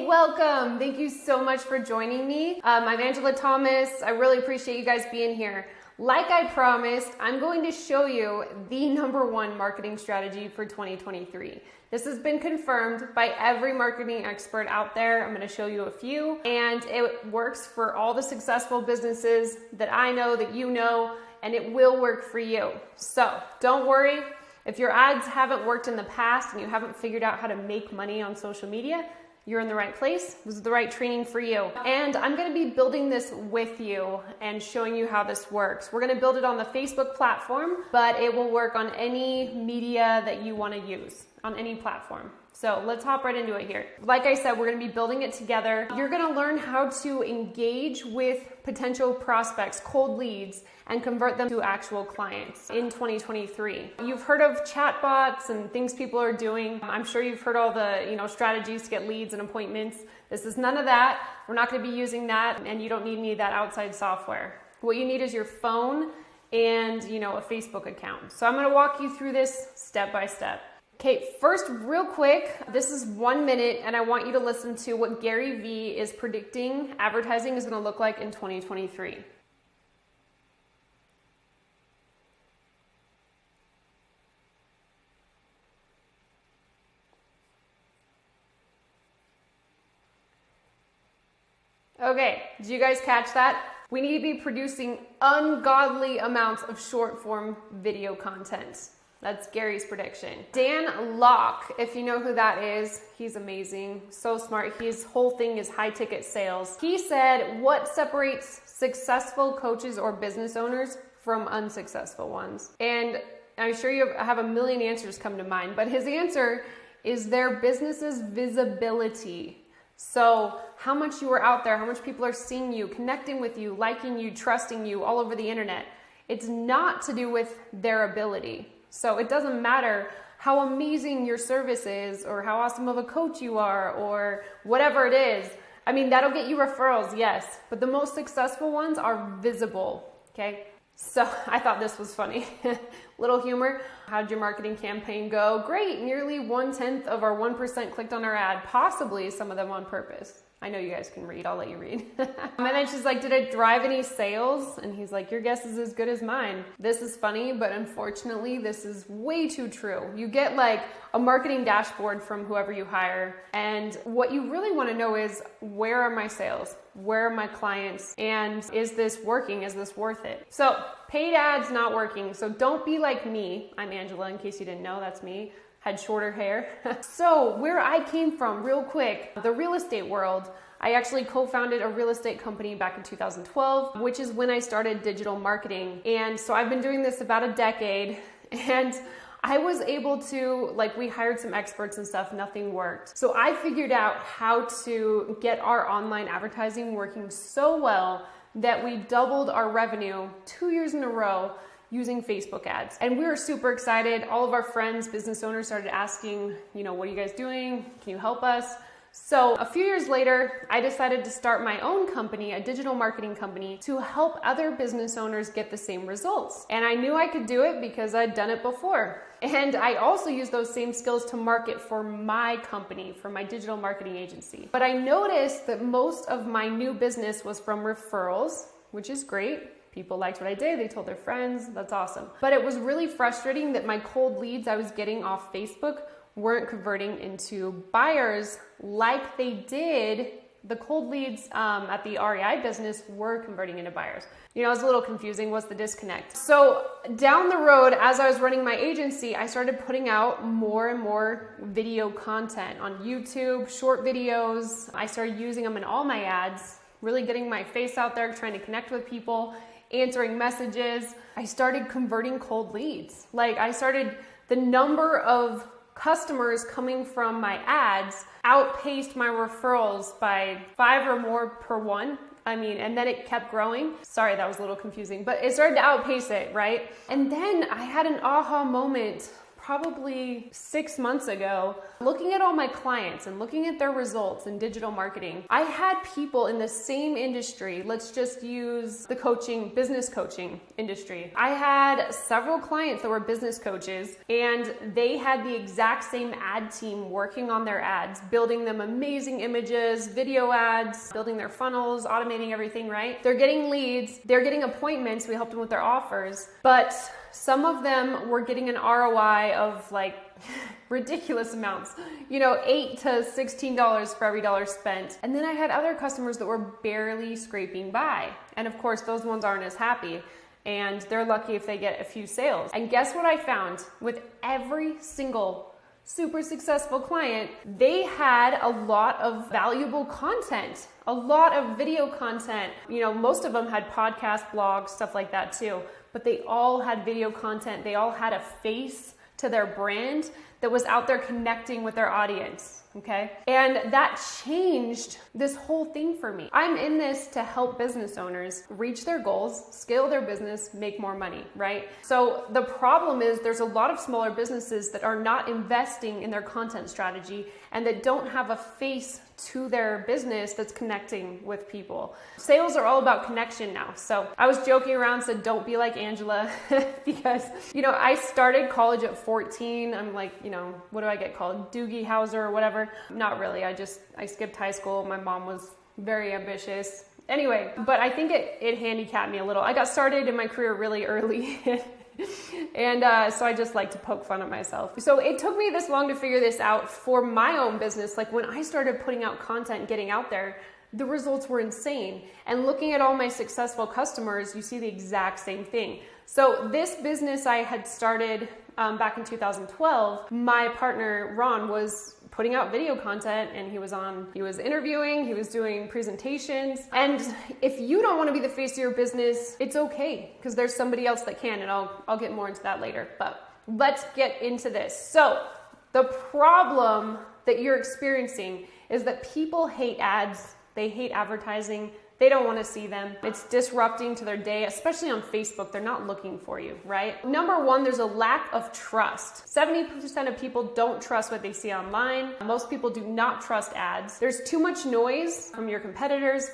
welcome. Thank you so much for joining me. I'm Angela Thomas. I really appreciate you guys being here. Like I promised, I'm going to show you the #1 marketing strategy for 2023. This has been confirmed by every marketing expert out there. I'm going to show you a few, and it works for all the successful businesses that I know, that you know, and it will work for you. So don't worry. If your ads haven't worked in the past and you haven't figured out how to make money on social media, you're in the right place. This is the right training for you. And I'm gonna be building this with you and showing you how this works. We're gonna build it on the Facebook platform, but it will work on any media that you wanna use, on any platform. So let's hop right into it here. Like I said, we're gonna be building it together. You're gonna learn how to engage with potential prospects, cold leads, and convert them to actual clients in 2023. You've heard of chatbots and things people are doing. I'm sure you've heard all the strategies to get leads and appointments. This is none of that. We're not gonna be using that, and you don't need any of that outside software. What you need is your phone and a Facebook account. So I'm gonna walk you through this step by step. Okay, first, real quick, this is 1 minute, and I want you to listen to what Gary Vee is predicting advertising is gonna look like in 2023. Okay, did you guys catch that? We need to be producing ungodly amounts of short form video content. That's Gary's prediction. Dan Lok, if you know who that is, he's amazing, so smart. His whole thing is high ticket sales. He said, what separates successful coaches or business owners from unsuccessful ones? And I'm sure you have a million answers come to mind, but his answer is their business's visibility. So how much you are out there, how much people are seeing you, connecting with you, liking you, trusting you all over the internet. It's not to do with their ability. So it doesn't matter how amazing your service is or how awesome of a coach you are or whatever it is. I mean, that'll get you referrals, yes, but the most successful ones are visible, okay? So I thought this was funny. Little humor. How'd your marketing campaign go? Great, nearly 1/10 of our 1% clicked on our ad, possibly some of them on purpose. I know you guys can read, I'll let you read. And then she's like, did it drive any sales? And he's like, your guess is as good as mine. This is funny, but unfortunately, this is way too true. You get like a marketing dashboard from whoever you hire. And what you really want to know is, where are my sales? Where are my clients? And is this working? Is this worth it? So paid ads not working. So don't be like me. I'm Angela, in case you didn't know, that's me. Had shorter hair. So where I came from, real quick, the real estate world. I actually co-founded a real estate company back in 2012, which is when I started digital marketing. And so I've been doing this about a decade, and I was able to, we hired some experts and stuff, nothing worked. So I figured out how to get our online advertising working so well that we doubled our revenue 2 years in a row using Facebook ads. And we were super excited. All of our friends, business owners, started asking, what are you guys doing? Can you help us? So a few years later, I decided to start my own company, a digital marketing company, to help other business owners get the same results. And I knew I could do it because I'd done it before. And I also used those same skills to market for my company, for my digital marketing agency. But I noticed that most of my new business was from referrals, which is great. People liked what I did, they told their friends, that's awesome. But it was really frustrating that my cold leads I was getting off Facebook weren't converting into buyers like they did. The cold leads at the REI business were converting into buyers. It was a little confusing. What's the disconnect? So down the road, as I was running my agency, I started putting out more and more video content on YouTube, short videos. I started using them in all my ads, really getting my face out there, trying to connect with people, answering messages. I started converting cold leads. The number of customers coming from my ads outpaced my referrals by 5 or more per one. And then it kept growing. Sorry, that was a little confusing, but it started to outpace it, right? And then I had an aha moment probably 6 months ago, looking at all my clients and looking at their results in digital marketing, I had people in the same industry. Let's just use the business coaching industry. I had several clients that were business coaches, and they had the exact same ad team working on their ads, building them amazing images, video ads, building their funnels, automating everything, right? They're getting leads, they're getting appointments, we helped them with their offers, but some of them were getting an ROI of like ridiculous amounts, $8 to $16 for every dollar spent. And then I had other customers that were barely scraping by. And of course, those ones aren't as happy, and they're lucky if they get a few sales. And guess what I found with every single super successful client? They had a lot of valuable content, a lot of video content. Most of them had podcasts, blogs, stuff like that too, but they all had video content. They all had a face to their brand that was out there connecting with their audience, okay? And that changed this whole thing for me. I'm in this to help business owners reach their goals, scale their business, make more money, right? So the problem is there's a lot of smaller businesses that are not investing in their content strategy and that don't have a face to their business that's connecting with people. Sales are all about connection now. So I was joking around, said don't be like Angela because, I started college at 14. I'm like, what do I get called? Doogie Howser or whatever. Not really. I skipped high school. My mom was very ambitious. Anyway, but I think it handicapped me a little. I got started in my career really early. And so I just like to poke fun at myself. So it took me this long to figure this out for my own business. Like when I started putting out content, getting out there, the results were insane. And looking at all my successful customers, you see the exact same thing. So this business I had started back in 2012, my partner Ron was putting out video content, and he was interviewing, he was doing presentations. And if you don't want to be the face of your business, it's okay, because there's somebody else that can, and I'll get more into that later. But let's get into this. So the problem that you're experiencing is that people hate ads, they hate advertising, they don't want to see them. It's disrupting to their day, especially on Facebook. They're not looking for you, right? Number one, there's a lack of trust. 70% of people don't trust what they see online. Most people do not trust ads. There's too much noise from your competitors,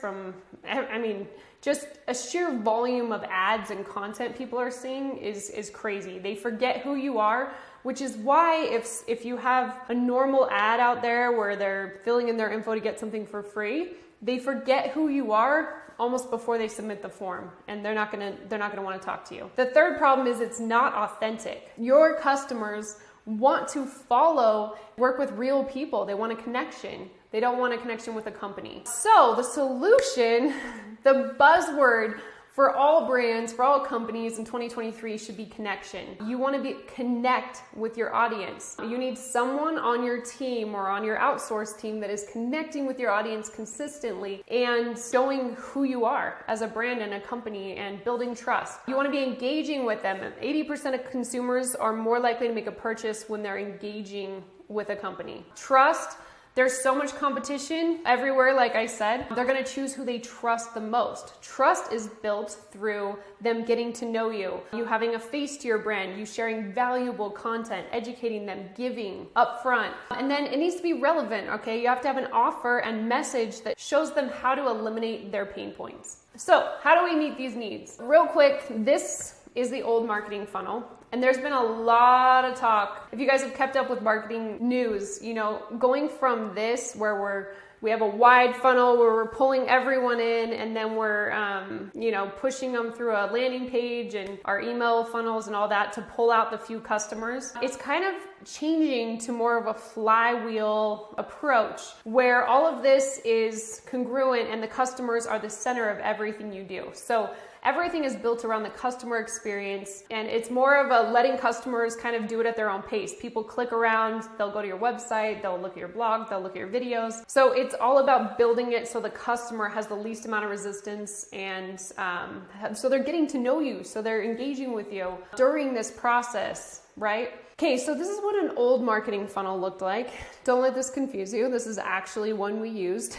just a sheer volume of ads and content people are seeing is crazy. They forget who you are, which is why if you have a normal ad out there where they're filling in their info to get something for free, they forget who you are almost before they submit the form, and they're not gonna want to talk to you. The third problem is it's not authentic. Your customers want to work with real people. They want a connection. They don't want a connection with a company. So the solution, the buzzword for all brands, for all companies in 2023 should be connection. You want to connect with your audience. You need someone on your team or on your outsourced team that is connecting with your audience consistently and showing who you are as a brand and a company and building trust. You want to be engaging with them. 80% of consumers are more likely to make a purchase when they're engaging with a company. Trust. There's so much competition everywhere, like I said. They're gonna choose who they trust the most. Trust is built through them getting to know you, you having a face to your brand, you sharing valuable content, educating them, giving upfront. And then it needs to be relevant, okay? You have to have an offer and message that shows them how to eliminate their pain points. So how do we meet these needs? Real quick, this is the old marketing funnel. And there's been a lot of talk. If you guys have kept up with marketing news, going from this where we have a wide funnel where we're pulling everyone in, and then we're, pushing them through a landing page and our email funnels and all that to pull out the few customers. It's kind of changing to more of a flywheel approach where all of this is congruent and the customers are the center of everything you do. So everything is built around the customer experience, and it's more of a letting customers kind of do it at their own pace. People click around, they'll go to your website, they'll look at your blog, they'll look at your videos. So it's all about building it so the customer has the least amount of resistance, and so they're getting to know you, so they're engaging with you. During this process, right? Okay, so this is what an old marketing funnel looked like. Don't let this confuse you. This is actually one we used.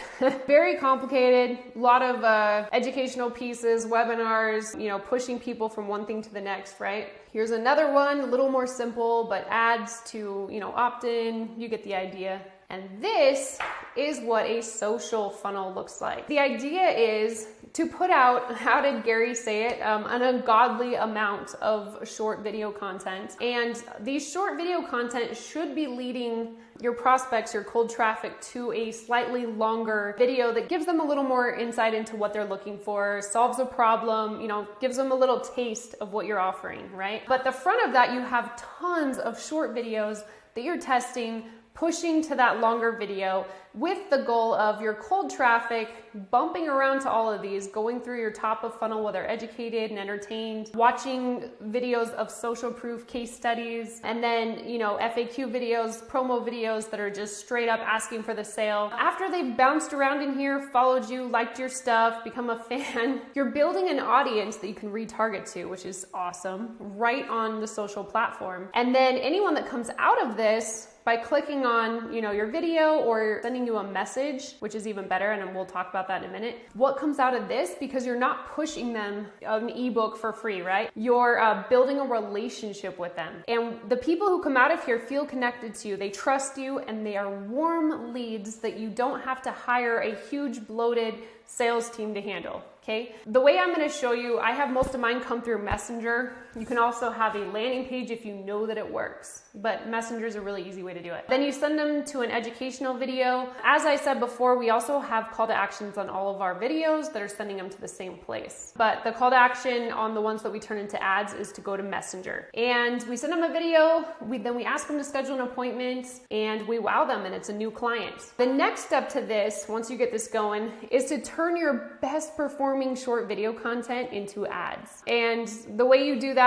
Very complicated, a lot of educational pieces, webinars, pushing people from one thing to the next, right? Here's another one, a little more simple, but ads to, opt in, you get the idea. And this is what a social funnel looks like. The idea is to put out, how did Gary say it? An ungodly amount of short video content. And these short video content should be leading your prospects, your cold traffic, to a slightly longer video that gives them a little more insight into what they're looking for, solves a problem, gives them a little taste of what you're offering, right? But the front of that, you have tons of short videos that you're testing, pushing to that longer video with the goal of your cold traffic bumping around to all of these, going through your top of funnel where they're educated and entertained, watching videos of social proof case studies, and then, FAQ videos, promo videos that are just straight up asking for the sale. After they've bounced around in here, followed you, liked your stuff, become a fan, you're building an audience that you can retarget to, which is awesome, right on the social platform. And then anyone that comes out of this, by clicking on, your video or sending you a message, which is even better, and we'll talk about that in a minute. What comes out of this, because you're not pushing them an ebook for free, right? You're building a relationship with them. And the people who come out of here feel connected to you, they trust you, and they are warm leads that you don't have to hire a huge bloated sales team to handle. Okay. The way I'm going to show you, I have most of mine come through Messenger. You can also have a landing page if you know that it works, but Messenger is a really easy way to do it. Then you send them to an educational video. As I said before, we also have call to actions on all of our videos that are sending them to the same place. But the call to action on the ones that we turn into ads is to go to Messenger. And we send them a video, then we ask them to schedule an appointment, and we wow them, and it's a new client. The next step to this, once you get this going, is to turn your best performing short video content into ads. And the way you do that,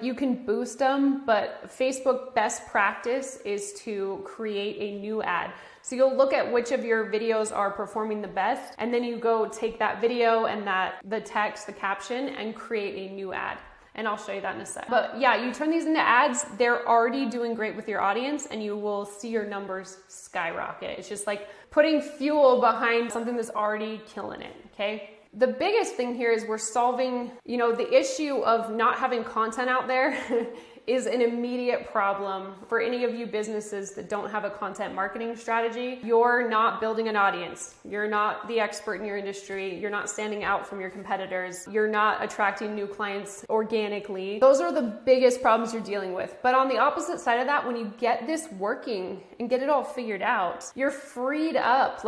you can boost them, but Facebook best practice is to create a new ad. So you'll look at which of your videos are performing the best, and then you go take that video and the text, the caption, and create a new ad. And I'll show you that in a sec. But yeah, you turn these into ads, they're already doing great with your audience, and you will see your numbers skyrocket. It's just like putting fuel behind something that's already killing it, okay? The biggest thing here is we're solving, the issue of not having content out there is an immediate problem for any of you businesses that don't have a content marketing strategy. You're not building an audience. You're not the expert in your industry. You're not standing out from your competitors. You're not attracting new clients organically. Those are the biggest problems you're dealing with. But on the opposite side of that, when you get this working and get it all figured out, you're freed up.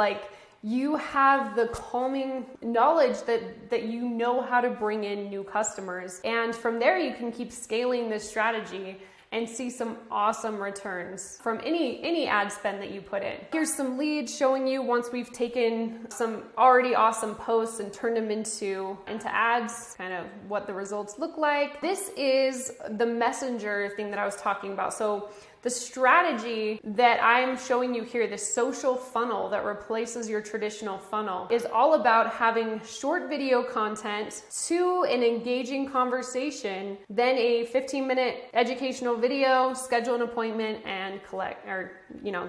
You have the calming knowledge that you know how to bring in new customers. And from there, you can keep scaling this strategy and see some awesome returns from any ad spend that you put in. Here's some leads showing you once we've taken some already awesome posts and turned them into ads, kind of what the results look like. This is the Messenger thing that I was talking about. So the strategy that I'm showing you here, the social funnel that replaces your traditional funnel, is all about having short video content to an engaging conversation, then a 15-minute educational video, schedule an appointment, and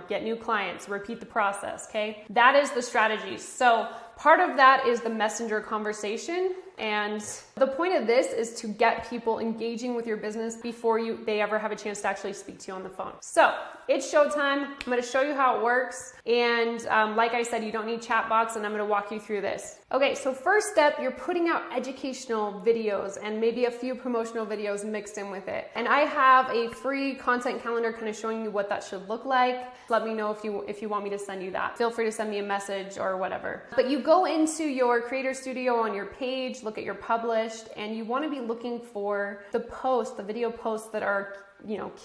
get new clients, repeat the process, okay? That is the strategy. So part of that is the Messenger conversation. And the point of this is to get people engaging with your business before they ever have a chance to actually speak to you on the phone. So it's showtime. I'm going to show you how it works. And like I said, you don't need chatbots, and I'm going to walk you through this. Okay, so first step, you're putting out educational videos and maybe a few promotional videos mixed in with it. And I have a free content calendar kind of showing you what that should look like. Let me know if you want me to send you that. Feel free to send me a message or whatever. But you go into your Creator Studio on your page, look at your published, and you want to be looking for the video posts that are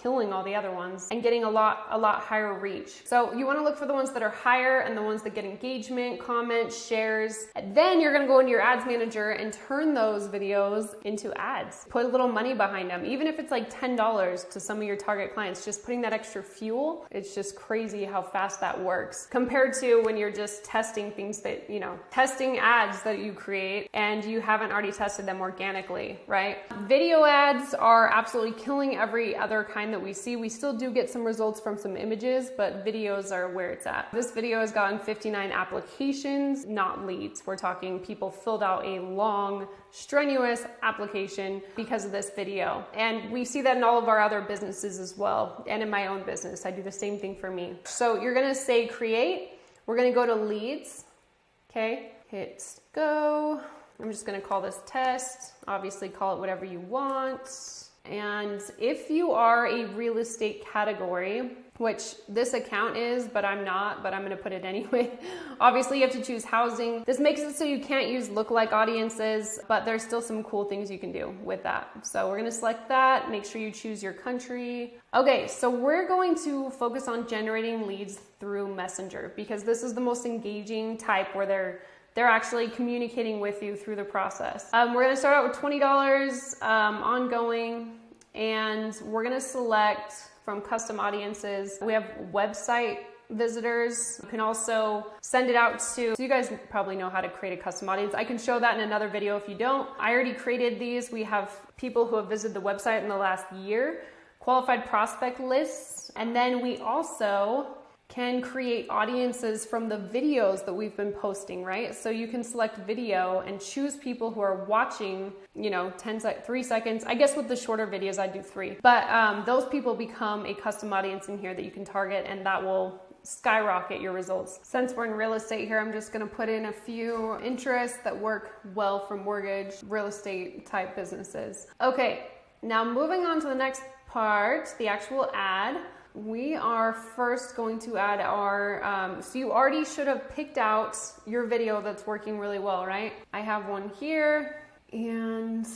killing all the other ones and getting a lot higher reach. So you want to look for the ones that are higher and the ones that get engagement, comments, shares. And then you're going to go into your ads manager and turn those videos into ads. Put a little money behind them. Even if it's like $10 to some of your target clients, just putting that extra fuel, it's just crazy how fast that works compared to when you're just testing things that, testing ads that you create and you haven't already tested them organically, right? Video ads are absolutely killing every other kind that we see. We still do get some results from some images, but videos are where it's at. This video has gotten 59 applications, not leads. We're talking people filled out a long, strenuous application because of this video. And we see that in all of our other businesses as well. And in my own business, I do the same thing for me. So you're gonna say create. We're gonna go to leads, okay? Hit go. I'm just gonna call this test. Obviously call it whatever you want. And if you are a real estate category, which this account is, but I'm not, but I'm gonna put it anyway. Obviously you have to choose housing. This makes it so you can't use lookalike audiences, but there's still some cool things you can do with that. So we're gonna select that, make sure you choose your country. Okay, so we're going to focus on generating leads through Messenger because this is the most engaging type where they're actually communicating with you through the process. We're gonna start out with $20 ongoing, and we're gonna select from custom audiences. We have website visitors. You can also send it out to, so you guys probably know how to create a custom audience. I can show that in another video if you don't. I already created these. We have people who have visited the website in the last year, qualified prospect lists, and then we also can create audiences from the videos that we've been posting, right? So you can select video and choose people who are watching, 3 seconds. I guess with the shorter videos, I do 3. But those people become a custom audience in here that you can target, and that will skyrocket your results. Since we're in real estate here, I'm just gonna put in a few interests that work well for mortgage, real estate type businesses. Okay, now moving on to the next part, the actual ad. We are first going to add our, so you already should have picked out your video that's working really well, right? I have one here, and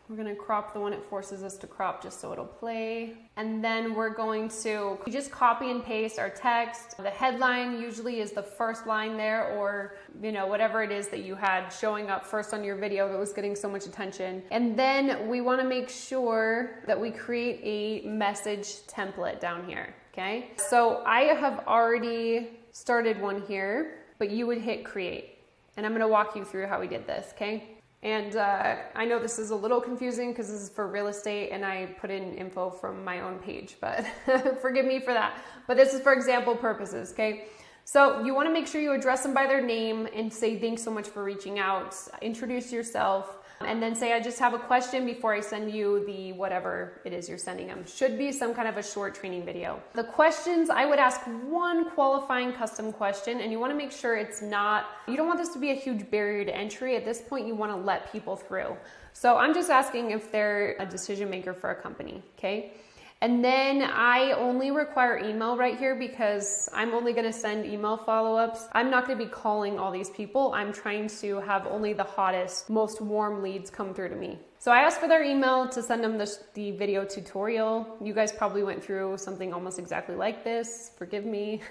we're gonna crop the one it forces us to crop just so it'll play. And then we're going to just copy and paste our text. The headline usually is the first line there, or whatever it is that you had showing up first on your video that was getting so much attention. And then we wanna make sure that we create a message template down here, okay? So I have already started one here, but you would hit create. And I'm gonna walk you through how we did this, okay? And I know this is a little confusing because this is for real estate and I put in info from my own page, but forgive me for that. But this is for example purposes, okay? So you want to make sure you address them by their name and say thanks so much for reaching out, introduce yourself, and then say I just have a question before I send you the whatever it is you're sending them. Should be some kind of a short training video. The questions, I would ask one qualifying custom question, and you want to make sure it's not, you don't want this to be a huge barrier to entry. At this point you want to let people through. So I'm just asking if they're a decision maker for a company, okay? And then I only require email right here because I'm only gonna send email follow-ups. I'm not gonna be calling all these people. I'm trying to have only the hottest, most warm leads come through to me. So I asked for their email to send them the video tutorial. You guys probably went through something almost exactly like this. Forgive me,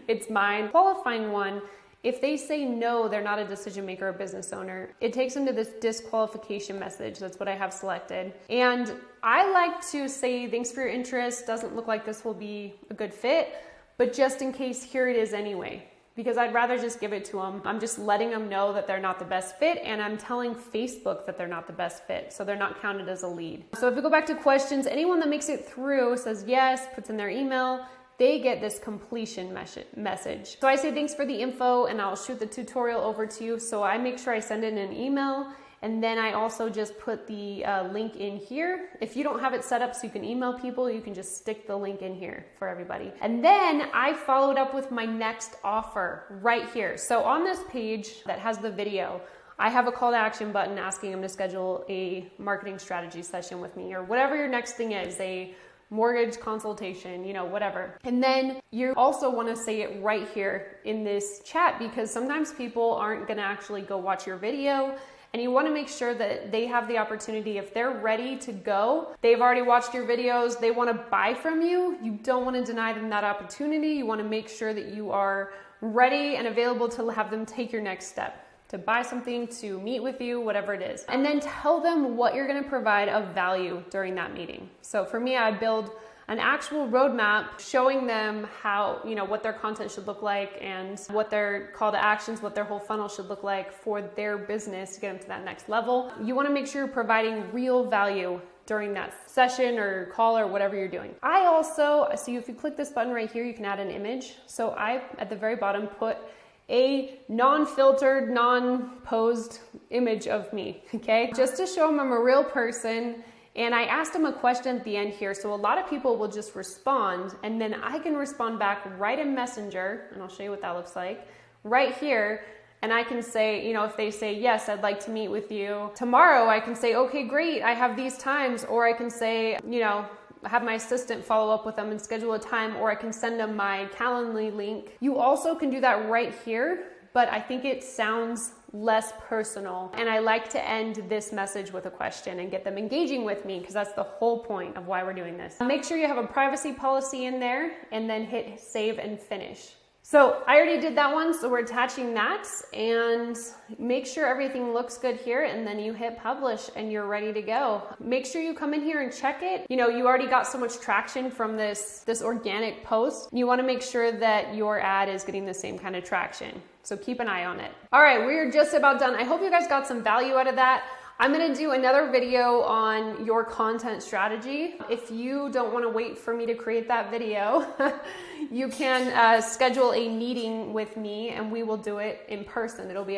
it's mine. Qualifying one, if they say no, they're not a decision maker or business owner, it takes them to this disqualification message. That's what I have selected. And I like to say, thanks for your interest. Doesn't look like this will be a good fit, but just in case, here it is anyway. Because I'd rather just give it to them. I'm just letting them know that they're not the best fit, and I'm telling Facebook that they're not the best fit, so they're not counted as a lead. So if we go back to questions, anyone that makes it through says yes, puts in their email, they get this completion message. So I say thanks for the info and I'll shoot the tutorial over to you. So I make sure I send in an email, and then I also just put the link in here. If you don't have it set up so you can email people, you can just stick the link in here for everybody. And then I followed up with my next offer right here. So on this page that has the video, I have a call to action button asking them to schedule a marketing strategy session with me, or whatever your next thing is, a mortgage consultation, whatever. And then you also want to say it right here in this chat, because sometimes people aren't going to actually go watch your video, and you want to make sure that they have the opportunity. If they're ready to go, they've already watched your videos, they want to buy from you, you don't want to deny them that opportunity. You want to make sure that you are ready and available to have them take your next step, to buy something, to meet with you, whatever it is. And then tell them what you're gonna provide of value during that meeting. So for me, I build an actual roadmap showing them how, what their content should look like and what their call to actions, what their whole funnel should look like for their business to get them to that next level. You wanna make sure you're providing real value during that session or call or whatever you're doing. I also, so if you click this button right here, you can add an image. So I, at the very bottom, put a non-filtered, non-posed image of me, okay? Just to show them I'm a real person. And I asked them a question at the end here. So a lot of people will just respond, and then I can respond back right in Messenger, and I'll show you what that looks like, right here. And I can say, you know, if they say, yes, I'd like to meet with you tomorrow, I can say, okay, great, I have these times. Or I can say, you know, have my assistant follow up with them and schedule a time, or I can send them my Calendly link. You also can do that right here, but I think it sounds less personal. And I like to end this message with a question and get them engaging with me, because that's the whole point of why we're doing this. Make sure you have a privacy policy in there, and then hit save and finish. So I already did that one, so we're attaching that, and make sure everything looks good here, and then you hit publish and you're ready to go. Make sure you come in here and check it. You know, you already got so much traction from this organic post. You want to make sure that your ad is getting the same kind of traction. So keep an eye on it. All right, we're just about done. I hope you guys got some value out of that. I'm gonna do another video on your content strategy. If you don't wanna wait for me to create that video, you can schedule a meeting with me and we will do it in person. It'll be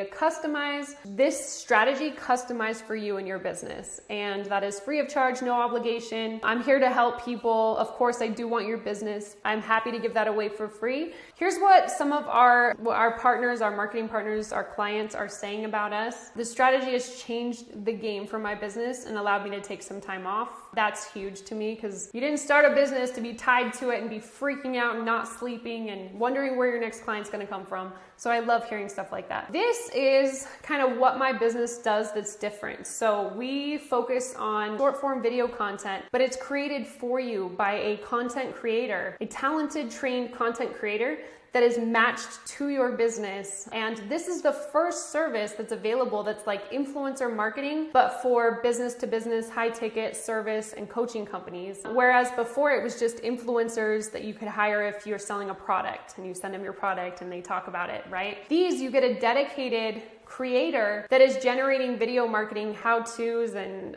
this strategy customized for you and your business. And that is free of charge, no obligation. I'm here to help people. Of course, I do want your business. I'm happy to give that away for free. Here's what some of our partners, our marketing partners, our clients are saying about us. The strategy has changed the game for my business and allowed me to take some time off. That's huge to me, because you didn't start a business to be tied to it and be freaking out and not sleeping and wondering where your next client's going to come from. So I love hearing stuff like that. This is kind of what my business does that's different. So we focus on short form video content, but it's created for you by a content creator, a talented, trained content creator that is matched to your business. And this is the first service that's available that's like influencer marketing, but for business to business, high ticket service and coaching companies. Whereas before it was just influencers that you could hire if you're selling a product and you send them your product and they talk about it, right? These, you get a dedicated creator that is generating video marketing how-tos and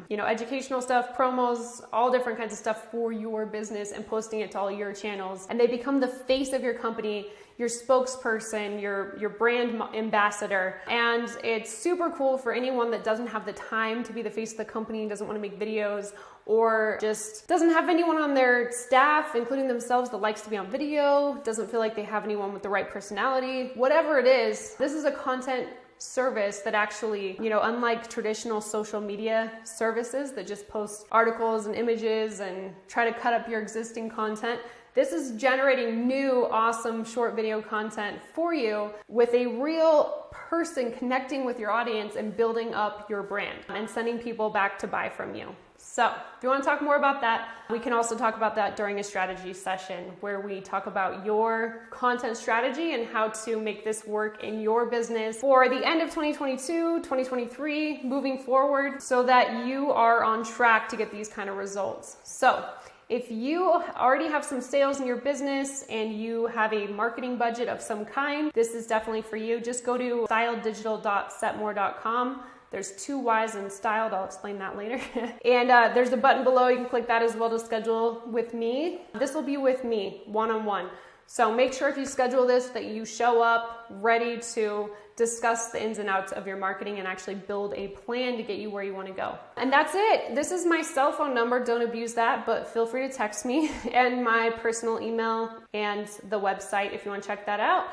educational stuff, promos, all different kinds of stuff for your business, and posting it to all your channels. And they become the face of your company, your spokesperson, your brand ambassador. And it's super cool for anyone that doesn't have the time to be the face of the company, doesn't want to make videos, or just doesn't have anyone on their staff, including themselves, that likes to be on video, doesn't feel like they have anyone with the right personality. Whatever it is, this is a content service that actually, unlike traditional social media services that just post articles and images and try to cut up your existing content, this is generating new, awesome short video content for you with a real person connecting with your audience and building up your brand and sending people back to buy from you. So if you want to talk more about that, we can also talk about that during a strategy session where we talk about your content strategy and how to make this work in your business for the end of 2022, 2023, moving forward, so that you are on track to get these kind of results. So if you already have some sales in your business and you have a marketing budget of some kind, this is definitely for you. Just go to styleddigital.setmore.com. There's 2 Y's in styled. I'll explain that later. And there's a button below. You can click that as well to schedule with me. This will be with me one-on-one. So make sure if you schedule this that you show up ready to discuss the ins and outs of your marketing and actually build a plan to get you where you want to go. And that's it. This is my cell phone number. Don't abuse that, but feel free to text me, and my personal email and the website if you want to check that out.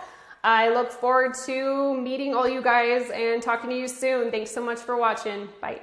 I look forward to meeting all you guys and talking to you soon. Thanks so much for watching. Bye.